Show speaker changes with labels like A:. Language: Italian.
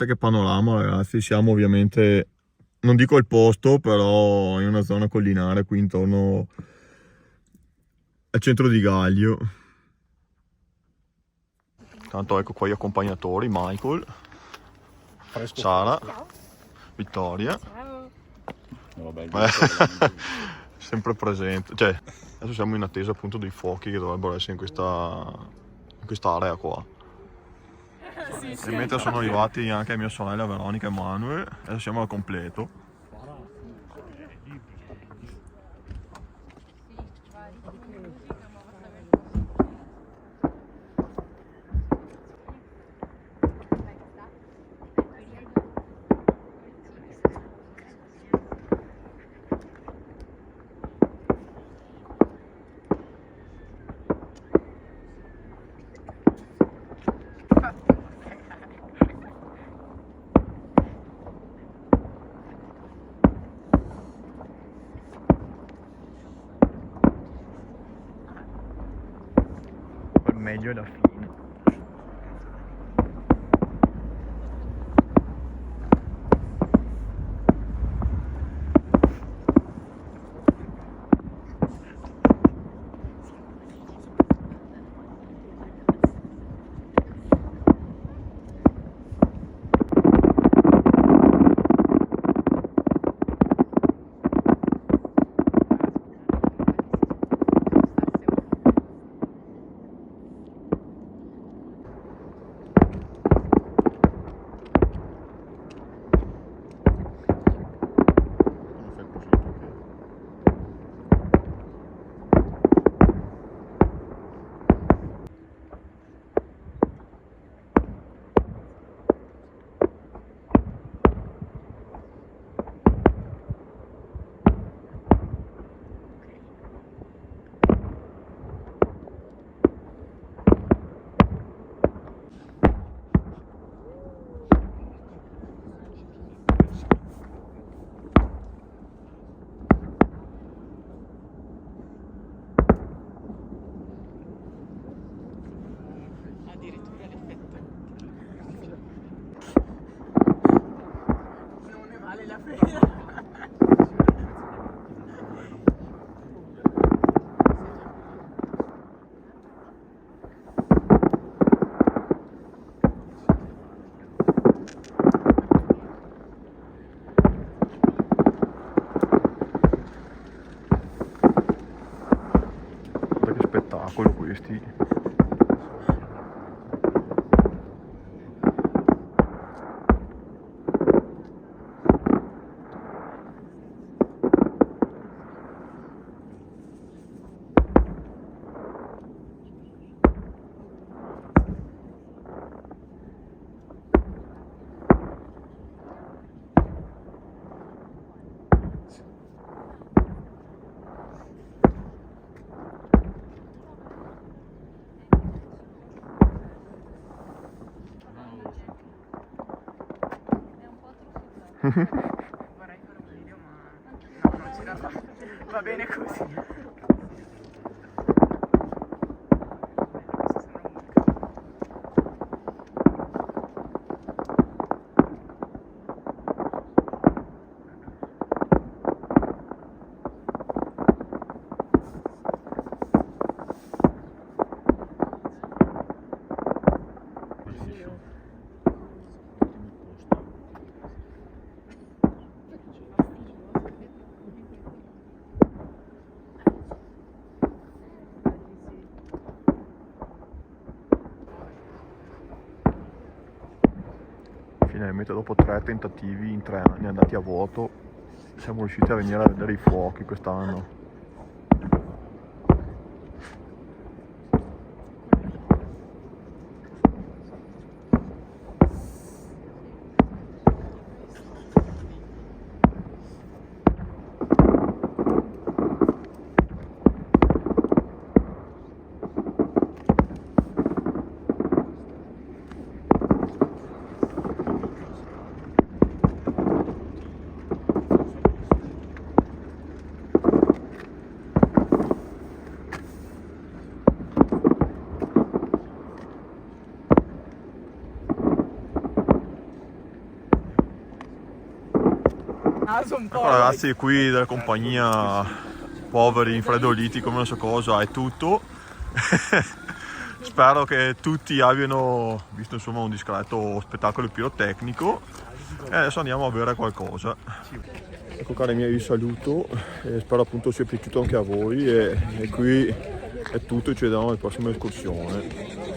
A: Che panorama, ragazzi, siamo ovviamente, non dico al posto, però in una zona collinare qui intorno al centro di Gaglio. Tanto ecco qua gli accompagnatori, Michael, Sara, Vittoria. Sempre presente, cioè adesso siamo in attesa appunto dei fuochi che dovrebbero essere in quest'area qua. E mentre sono arrivati anche mia sorella Veronica e Manuel, adesso siamo al completo. Meglio alla fine. Guarda che spettacolo questi.
B: Vorrei fare un video ma no, non ce la fa. Va bene così.
A: Finalmente dopo 3 tentativi in 3 anni andati a vuoto siamo riusciti a venire a vedere i fuochi quest'anno.
B: naso un po'.
A: Ecco ragazzi, qui della compagnia poveri, infreddoliti come non so cosa, è tutto. Spero che tutti abbiano visto insomma un discreto spettacolo pirotecnico e adesso andiamo a bere qualcosa. Ecco cari miei, vi saluto e spero appunto sia piaciuto anche a voi e qui è tutto, ci vediamo alla prossima escursione.